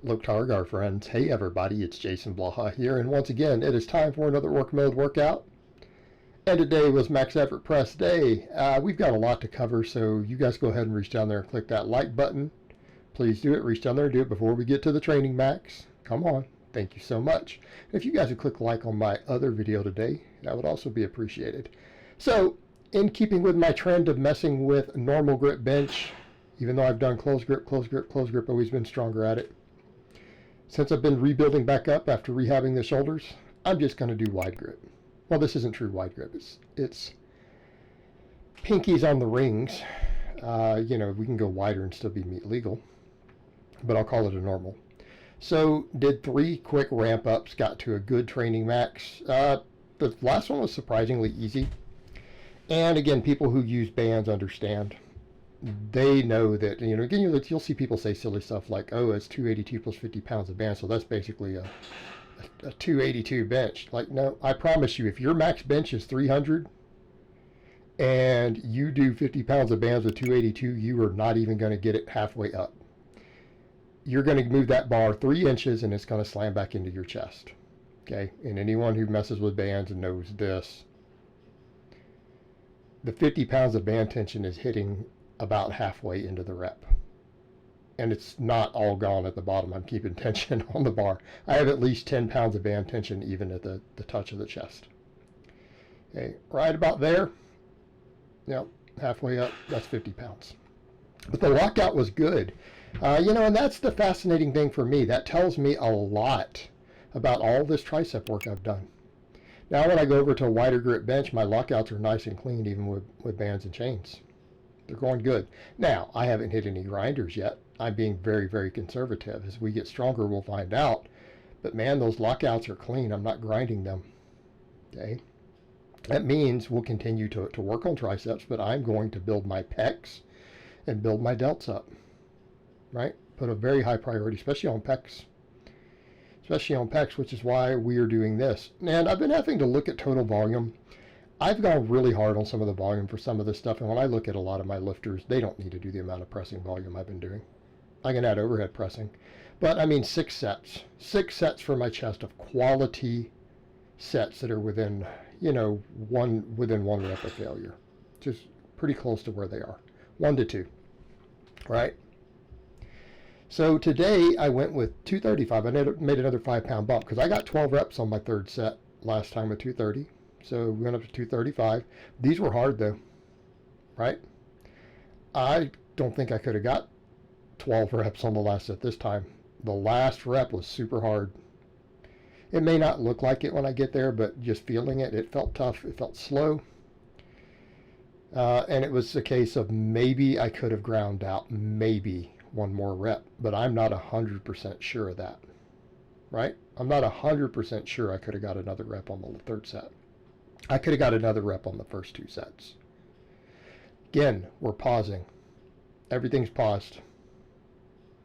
Look Targ, our friends. Hey everybody, it's Jason Blaha here, and once again, it is time for another work mode workout. And today was max effort press day. We've got a lot to cover, so you guys go ahead and reach down there and click that like button. Please do it. Reach down there and do it before we get to the training max. Come on. Thank you so much. If you guys would click like on my other video today, that would also be appreciated. So, in keeping with my trend of messing with normal grip bench, even though I've done close grip, always been stronger at it. Since I've been rebuilding back up after rehabbing the shoulders, I'm just going to do wide grip. Well, this isn't true wide grip. It's pinkies on the rings. You know, we can go wider and still be meet legal, but I'll call it a normal. So did 3 quick ramp ups, got to a good training max. The last one was surprisingly easy. And again, people who use bands understand. They know that, you know, again, you'll see people say silly stuff like, oh, it's 282 plus 50 pounds of band, so that's basically a 282 bench. Like, no, I promise you, if your max bench is 300 and you do 50 pounds of bands with 282, you are not even going to get it halfway up. You're going to move that bar 3 inches and it's going to slam back into your chest. Okay, and anyone who messes with bands knows this. The 50 pounds of band tension is hitting about halfway into the rep. And it's not all gone at the bottom. I'm keeping tension on the bar. I have at least 10 pounds of band tension even at the touch of the chest. Okay, right about there. Yep, halfway up, that's 50 pounds. But the lockout was good. You know, and that's the fascinating thing for me. That tells me a lot about all this tricep work I've done. Now when I go over to a wider grip bench, my lockouts are nice and clean even with bands and chains. They're going good. Now, I haven't hit any grinders yet. I'm being very, very conservative. As we get stronger, we'll find out. But man, those lockouts are clean. I'm not grinding them. Okay. That means we'll continue to work on triceps, but I'm going to build my pecs and build my delts up. Right? Put a very high priority, especially on pecs. Especially on pecs, which is why we are doing this. And I've been having to look at total volume. I've gone really hard on some of the volume for some of this stuff, and when I look at a lot of my lifters, they don't need to do the amount of pressing volume I've been doing. I can add overhead pressing, but I mean 6 sets. 6 sets for my chest of quality sets that are within, you know, within 1 rep of failure. Just pretty close to where they are. 1 to 2, right? So today I went with 235. I made another 5-pound bump because I got 12 reps on my 3rd set last time with 230. So we went up to 235. These were hard though, right? I don't think I could have got 12 reps on the last set this time. The last rep was super hard. It may not look like it when I get there, but just feeling it, it felt tough. It felt slow. And it was a case of maybe I could have ground out maybe 1 more rep, but I'm not 100% sure of that, right? I'm not 100% sure I could have got another rep on the 3rd set. I could have got another rep on the first 2 sets. Again, we're pausing. Everything's paused.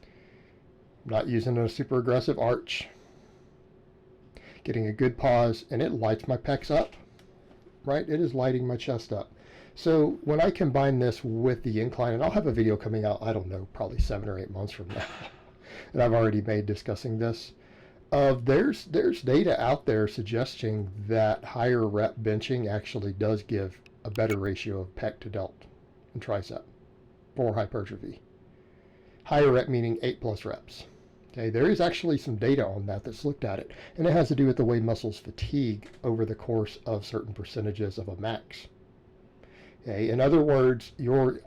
I'm not using a super aggressive arch. Getting a good pause, and it lights my pecs up, right? It is lighting my chest up. So when I combine this with the incline, and I'll have a video coming out, I don't know, probably 7 or 8 months from now, and I've already made discussing this. There's data out there suggesting that higher rep benching actually does give a better ratio of pec to delt and tricep for hypertrophy. Higher rep meaning 8+ reps. Okay, there is actually some data on that that's looked at it, and it has to do with the way muscles fatigue over the course of certain percentages of a max. Okay, in other words, your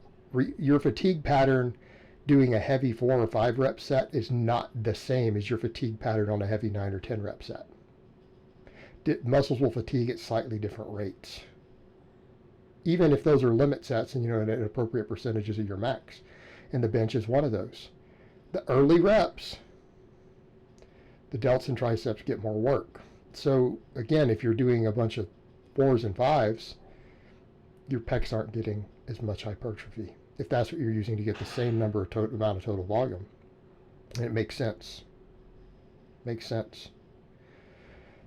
fatigue pattern doing a heavy 4 or 5 rep set is not the same as your fatigue pattern on a heavy 9 or 10 rep set. Muscles will fatigue at slightly different rates. Even if those are limit sets and, you know, at appropriate percentages of your max. And the bench is one of those. The early reps, the delts and triceps get more work. So again, if you're doing a bunch of 4s and 5s, your pecs aren't getting as much hypertrophy. If that's what you're using to get the same number of amount of total volume. And it makes sense. Makes sense.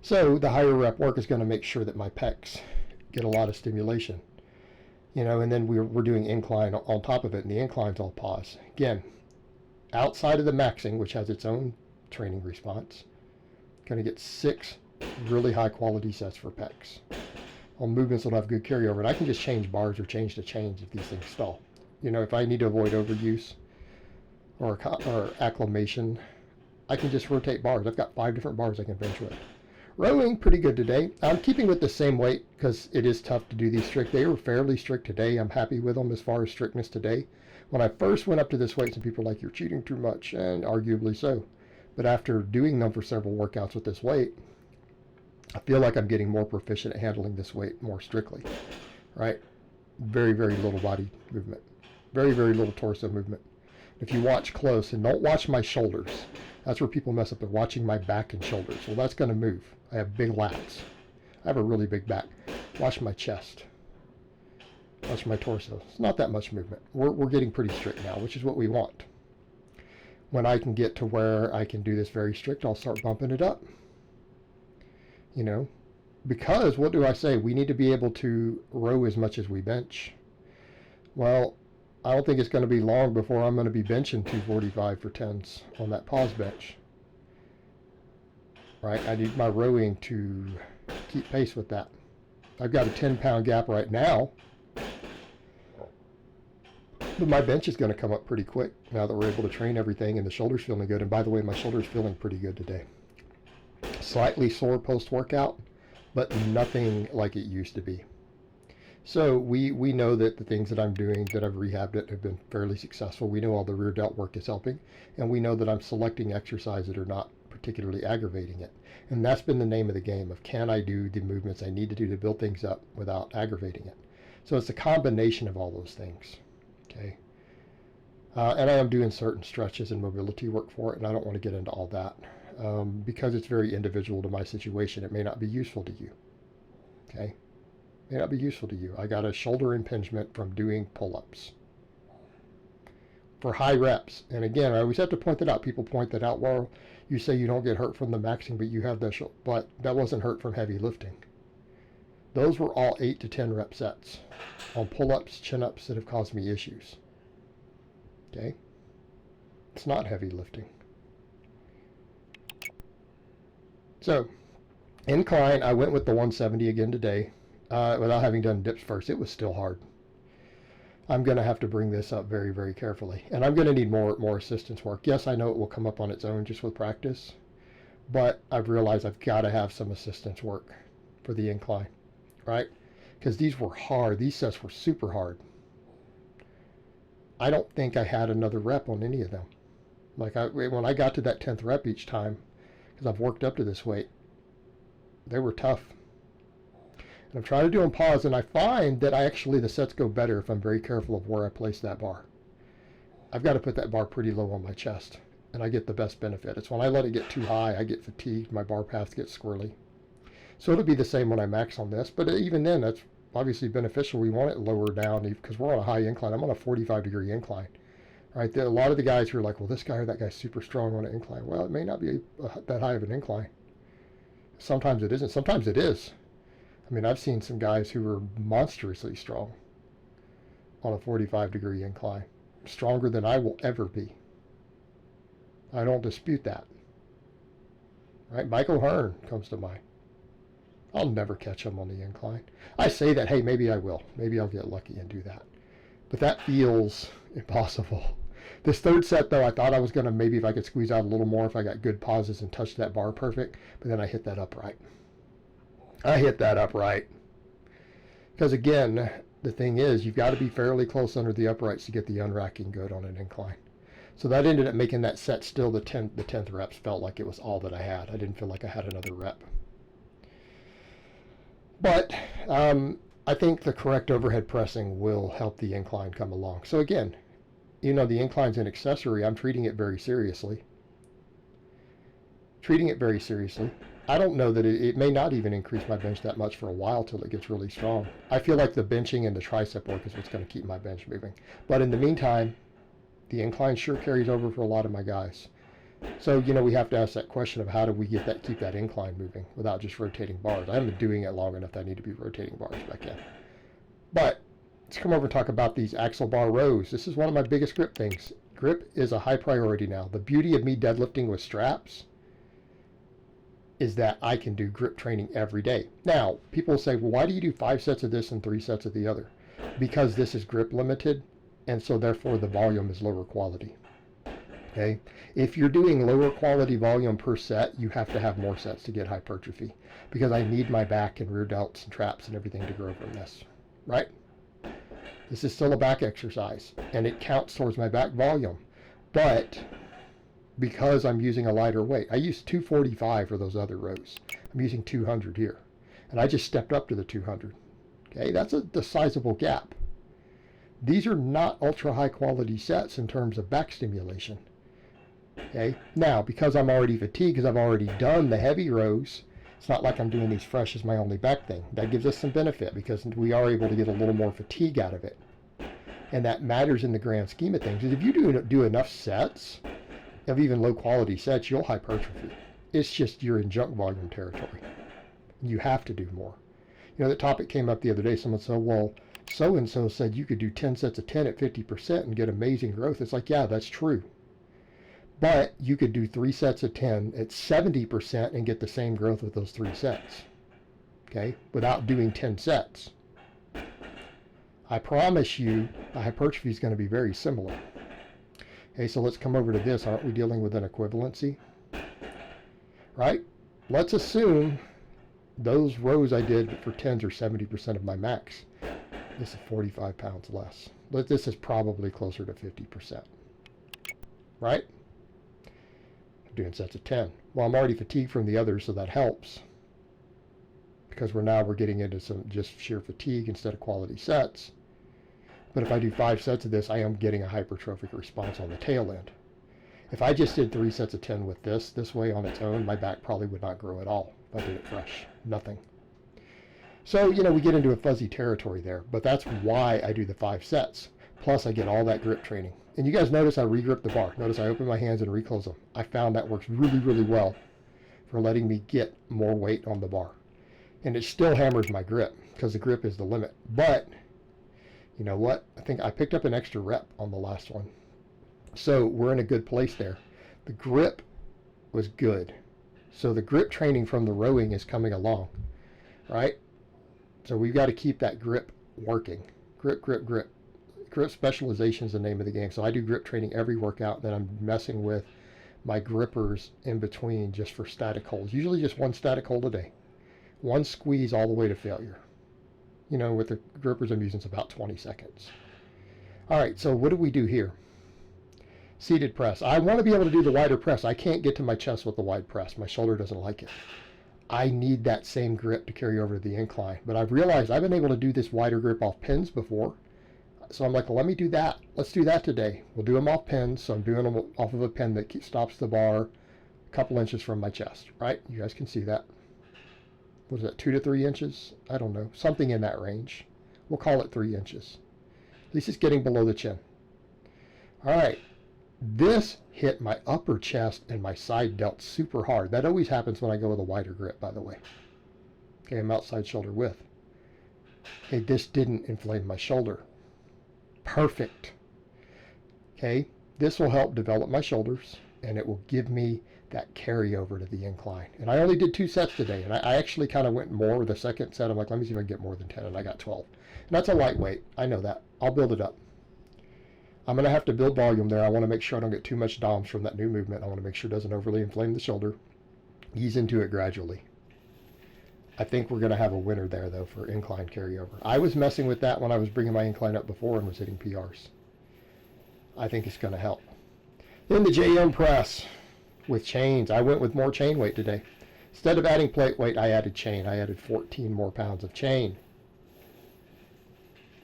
So the higher rep work is going to make sure that my pecs get a lot of stimulation. You know, and then we're doing incline on top of it, and the incline's all pause. Again, outside of the maxing, which has its own training response. Going to get 6 really high quality sets for pecs on movements that have good carryover. And I can just change bars or change the chains if these things stall. You know, if I need to avoid overuse or acclimation, I can just rotate bars. I've got 5 different bars I can bench with. Rowing, pretty good today. I'm keeping with the same weight because it is tough to do these strict. They were fairly strict today. I'm happy with them as far as strictness today. When I first went up to this weight, some people were like, you're cheating too much, and arguably so. But after doing them for several workouts with this weight, I feel like I'm getting more proficient at handling this weight more strictly, right? Very, very little body movement. Very, very little torso movement. If you watch close, and don't watch my shoulders. That's where people mess up. They're watching my back and shoulders. Well, that's going to move. I have big lats. I have a really big back. Watch my chest. Watch my torso. It's not that much movement. We're getting pretty strict now, which is what we want. When I can get to where I can do this very strict, I'll start bumping it up. You know, because what do I say? We need to be able to row as much as we bench. Well, I don't think it's going to be long before I'm going to be benching 245 for 10s on that pause bench. Right? I need my rowing to keep pace with that. I've got a 10-pound gap right now. But my bench is going to come up pretty quick now that we're able to train everything and the shoulder's feeling good. And by the way, my shoulder's feeling pretty good today. Slightly sore post-workout, but nothing like it used to be. So we know that the things that I'm doing, that I've rehabbed it, have been fairly successful. We know all the rear delt work is helping, and we know that I'm selecting exercise that are not particularly aggravating it. And that's been the name of the game of, can I do the movements I need to do to build things up without aggravating it? So it's a combination of all those things. Okay. And I am doing certain stretches and mobility work for it, and I don't want to get into all that because it's very individual to my situation. It may not be useful to you. Okay. May not be useful to you. I got a shoulder impingement from doing pull-ups for high reps. And again, I always have to point that out. People point that out. Well, you say you don't get hurt from the maxing, but you have that but that wasn't hurt from heavy lifting. Those were all 8 to 10 rep sets on pull-ups, chin-ups that have caused me issues. Okay? It's not heavy lifting. So, incline, I went with the 170 again today without having done dips first. It was still hard. I'm going to have to bring this up very, very carefully. And I'm going to need more assistance work. Yes, I know it will come up on its own just with practice, but I've realized I've got to have some assistance work for the incline. Right? Because these were hard. These sets were super hard. I don't think I had another rep on any of them. Like when I got to that 10th rep each time, because I've worked up to this weight, they were tough. And I'm trying to do them pause, and I find that the sets go better if I'm very careful of where I place that bar. I've got to put that bar pretty low on my chest, and I get the best benefit. It's when I let it get too high, I get fatigued, my bar paths get squirrely. So it'll be the same when I max on this, but even then, that's obviously beneficial. We want it lower down because we're on a high incline. I'm on a 45-degree incline, right? A lot of the guys who are like, well, this guy or that guy's super strong on an incline. Well, it may not be that high of an incline. Sometimes it isn't. Sometimes it is. I mean, I've seen some guys who are monstrously strong on a 45-degree incline, stronger than I will ever be. I don't dispute that, right? Michael Hearn comes to mind. I'll never catch him on the incline. I say that, hey, maybe I will. Maybe I'll get lucky and do that. But that feels impossible. This third set, though, I thought I was going to maybe if I could squeeze out a little more if I got good pauses and touched that bar perfect. But then I hit that upright. I hit that upright. Because, again, the thing is, you've got to be fairly close under the uprights to get the unracking good on an incline. So that ended up making that set still the 10th reps felt like it was all that I had. I didn't feel like I had another rep. But I think the correct overhead pressing will help the incline come along. So again, you know, the incline's an accessory. I'm treating it very seriously. I don't know that it may not even increase my bench that much for a while till it gets really strong. I feel like the benching and the tricep work is what's going to keep my bench moving. But in the meantime, the incline sure carries over for a lot of my guys. So, you know, we have to ask that question of how do we keep that incline moving without just rotating bars. I haven't been doing it long enough that I need to be rotating bars back in. But let's come over and talk about these axle bar rows. This is one of my biggest grip things. Grip is a high priority now. The beauty of me deadlifting with straps is that I can do grip training every day. Now, people say, well, why do you do 5 sets of this and 3 sets of the other? Because this is grip limited, and so therefore the volume is lower quality. Okay? If you're doing lower quality volume per set, you have to have more sets to get hypertrophy, because I need my back and rear delts and traps and everything to grow from this, right? This is still a back exercise, and it counts towards my back volume. But because I'm using a lighter weight, I used 245 for those other rows. I'm using 200 here, and I just stepped up to the 200. Okay, that's a sizable gap. These are not ultra high quality sets in terms of back stimulation. Okay, now because I'm already fatigued, because I've already done the heavy rows, it's not like I'm doing these fresh as my only back thing. That gives us some benefit because we are able to get a little more fatigue out of it. And that matters in the grand scheme of things. If you do enough sets of even low quality sets, you'll hypertrophy. It's just you're in junk volume territory. You have to do more. You know, the topic came up the other day. Someone said, well, so-and-so said you could do 10 sets of 10 at 50% and get amazing growth. It's like, yeah, that's true. But you could do 3 sets of 10 at 70% and get the same growth with those 3 sets. Okay? Without doing 10 sets. I promise you the hypertrophy is going to be very similar. Okay, so let's come over to this. Aren't we dealing with an equivalency? Right? Let's assume those rows I did for 10s are 70% of my max. This is 45 pounds less. But this is probably closer to 50%. Right? I'm doing sets of 10. Well, I'm already fatigued from the others, so that helps. Because we're getting into some just sheer fatigue instead of quality sets. But if I do 5 sets of this, I am getting a hypertrophic response on the tail end. If I just did 3 sets of 10 with this way on its own, my back probably would not grow at all if I did it fresh. Nothing. So, you know, we get into a fuzzy territory there, but that's why I do the 5 sets. Plus, I get all that grip training. And you guys notice I regrip the bar. Notice I open my hands and reclose them. I found that works really, really well for letting me get more weight on the bar. And it still hammers my grip because the grip is the limit. But you know what? I think I picked up an extra rep on the last one. So we're in a good place there. The grip was good. So the grip training from the rowing is coming along, right? So we've got to keep that grip working. Grip, grip, grip. Grip specialization is the name of the game. So I do grip training every workout. Then I'm messing with my grippers in between just for static holds. Usually just 1 static hold a day. 1 squeeze all the way to failure. You know, with the grippers I'm using, it's about 20 seconds. All right, so what do we do here? Seated press. I want to be able to do the wider press. I can't get to my chest with the wide press. My shoulder doesn't like it. I need that same grip to carry over to the incline. But I've realized I've been able to do this wider grip off pins before. So I'm like, well, let me do that. Let's do that today. We'll do them off pins. So I'm doing them off of a pin that stops the bar a couple inches from my chest, right? You guys can see that. What is that, 2 to 3 inches? I don't know. Something in that range. We'll call it 3 inches. At least it's getting below the chin. All right. This hit my upper chest and my side delt super hard. That always happens when I go with a wider grip, by the way. Okay, I'm outside shoulder width. Okay, this didn't inflame my shoulder. Perfect. Okay, this will help develop my shoulders, and it will give me that carryover to the incline. And I only did 2 sets today, and I actually kind of went more with the second set. I'm like, let me see if I can get more than 10, and I got 12. And that's a lightweight. I know that. I'll build it up. I'm going to have to build volume there. I want to make sure I don't get too much DOMs from that new movement. I want to make sure it doesn't overly inflame the shoulder. Ease into it gradually. I think we're going to have a winner there, though, for incline carryover. I was messing with that when I was bringing my incline up before and was hitting PRs. I think it's going to help. Then the JM press with chains. I went with more chain weight today. Instead of adding plate weight, I added chain. I added 14 more pounds of chain.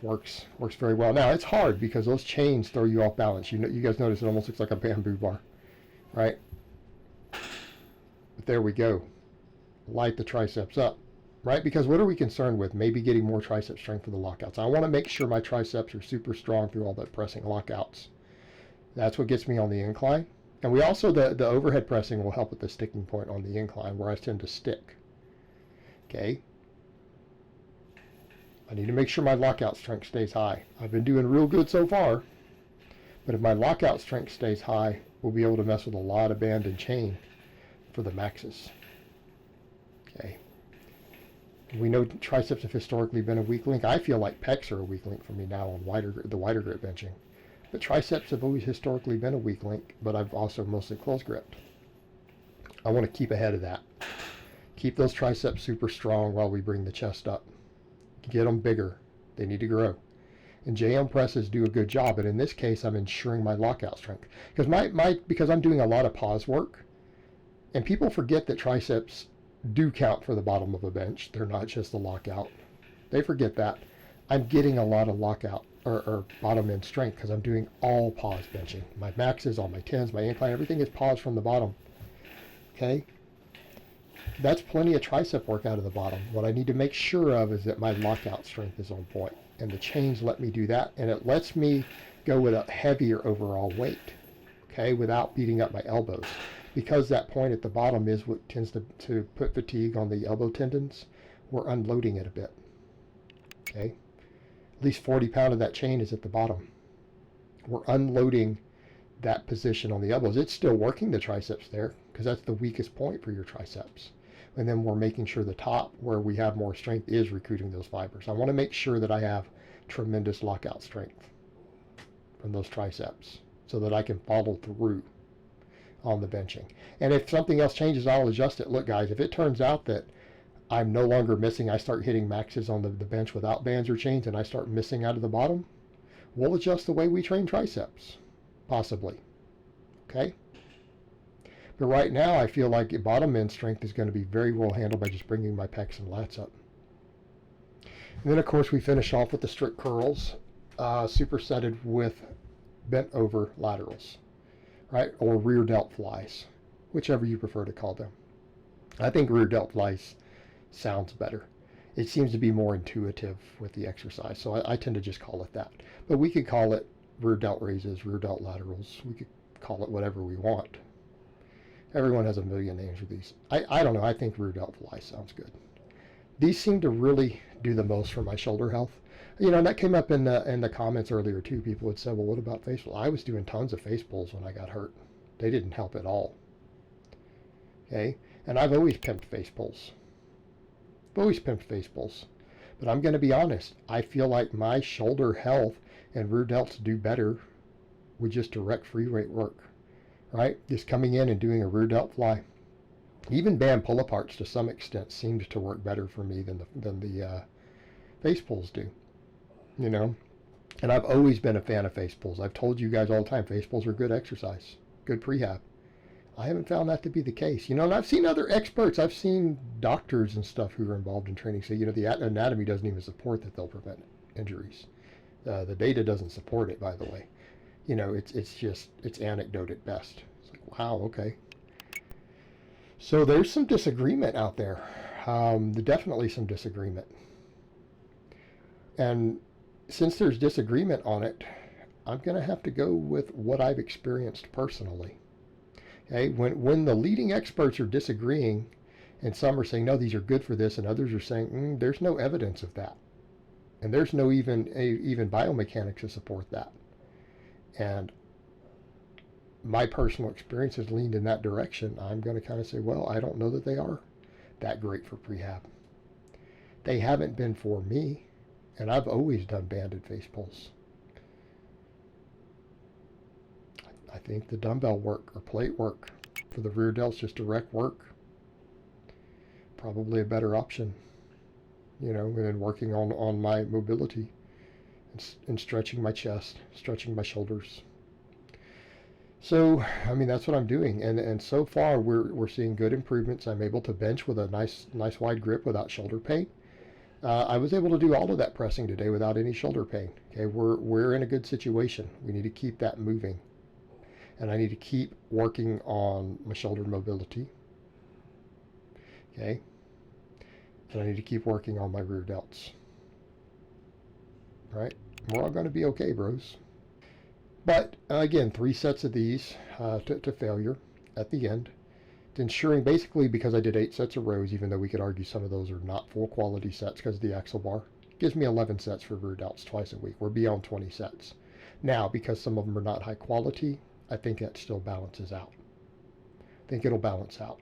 Works very well. Now, it's hard because those chains throw you off balance. You guys notice it almost looks like a bamboo bar, right? But there we go. Light the triceps up, right? Because what are we concerned with? Maybe getting more tricep strength for the lockouts. I want to make sure my triceps are super strong through all that pressing lockouts. That's what gets me on the incline. And we also, the overhead pressing will help with the sticking point on the incline where I tend to stick. Okay. I need to make sure my lockout strength stays high. I've been doing real good so far, But if my lockout strength stays high, we'll be able to mess with a lot of band and chain for the maxes. Okay. We know triceps have historically been a weak link. I feel like pecs are a weak link for me now on the wider grip benching. But triceps have always historically been a weak link, but I've also mostly close gripped. I want to keep ahead of that. Keep those triceps super strong while we bring the chest up. Get them bigger. They need to grow. And JM presses do a good job, and in this case, I'm ensuring my lockout strength. Because I'm doing a lot of pause work, and people forget that triceps do count for the bottom of a bench. They're not just the lockout. They forget that. I'm getting a lot of lockout or bottom end strength because I'm doing all pause benching. My maxes, all my 10s, my incline, everything is paused from the bottom. Okay? That's plenty of tricep work out of the bottom. What I need to make sure of is that my lockout strength is on point. And the chains let me do that. And it lets me go with a heavier overall weight, okay, without beating up my elbows. Because that point at the bottom is what tends to put fatigue on the elbow tendons, we're unloading it a bit, okay? At least 40 pounds of that chain is at the bottom. We're unloading that position on the elbows. It's still working the triceps there because that's the weakest point for your triceps. And then we're making sure the top, where we have more strength, is recruiting those fibers. I want to make sure that I have tremendous lockout strength from those triceps so that I can follow through on the benching. And if something else changes, I'll adjust it. Look, guys, if it turns out that I'm no longer missing, I start hitting maxes on the bench without bands or chains, and I start missing out of the bottom, we'll adjust the way we train triceps, possibly. Okay? But right now, I feel like bottom end strength is going to be very well handled by just bringing my pecs and lats up. And then, of course, we finish off with the strict curls, supersetted with bent over laterals, right? Or rear delt flies, whichever you prefer to call them. I think rear delt flies sounds better. It seems to be more intuitive with the exercise, so I tend to just call it that. But we could call it rear delt raises, rear delt laterals. We could call it whatever we want. Everyone has a million names for these. I don't know. I think rear delt fly sounds good. These seem to really do the most for my shoulder health. You know, and that came up in the comments earlier too. People had said, well, what about face pulls? I was doing tons of face pulls when I got hurt. They didn't help at all. Okay? And I've always pimped face pulls. Always pimped face pulls. But I'm going to be honest. I feel like my shoulder health and rear delts do better with just direct free weight work. Right? Just coming in and doing a rear delt fly. Even band pull aparts to some extent seemed to work better for me than the face pulls do. You know? And I've always been a fan of face pulls. I've told you guys all the time, face pulls are good exercise. Good prehab. I haven't found that to be the case. You know, and I've seen other experts. I've seen doctors and stuff who are involved in training say, you know, the anatomy doesn't even support that they'll prevent injuries. The data doesn't support it, by the way. You know, it's anecdote at best. It's like, wow, okay. So there's some disagreement out there. Definitely some disagreement. And since there's disagreement on it, I'm going to have to go with what I've experienced personally. Okay, when the leading experts are disagreeing, and some are saying, no, these are good for this, and others are saying, there's no evidence of that. And there's no even biomechanics to support that. And my personal experience has leaned in that direction. I'm going to kind of say, well, I don't know that they are that great for prehab. They haven't been for me, and I've always done banded face pulls. I think the dumbbell work or plate work for the rear delts, just direct work, probably a better option, you know, and then working on my mobility and stretching my chest, stretching my shoulders. So, I mean, that's what I'm doing. And so far we're seeing good improvements. I'm able to bench with a nice wide grip without shoulder pain. I was able to do all of that pressing today without any shoulder pain. Okay, we're in a good situation. We need to keep that moving. And I need to keep working on my shoulder mobility. Okay. And I need to keep working on my rear delts. Right? We're all going to be okay, bros. But again, 3 sets of these to failure at the end. Ensuring basically, because I did 8 sets of rows, even though we could argue some of those are not full quality sets because of the axle bar, gives me 11 sets for rear delts twice a week. We're beyond 20 sets. Now, because some of them are not high quality, I think that still balances out. I think it'll balance out.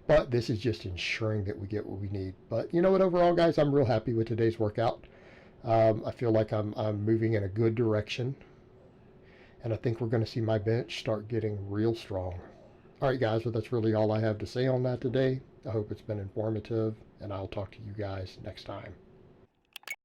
But this is just ensuring that we get what we need. But you know what, overall, guys, I'm real happy with today's workout. I feel like I'm moving in a good direction. And I think we're going to see my bench start getting real strong. All right, guys, well, that's really all I have to say on that today. I hope it's been informative, and I'll talk to you guys next time.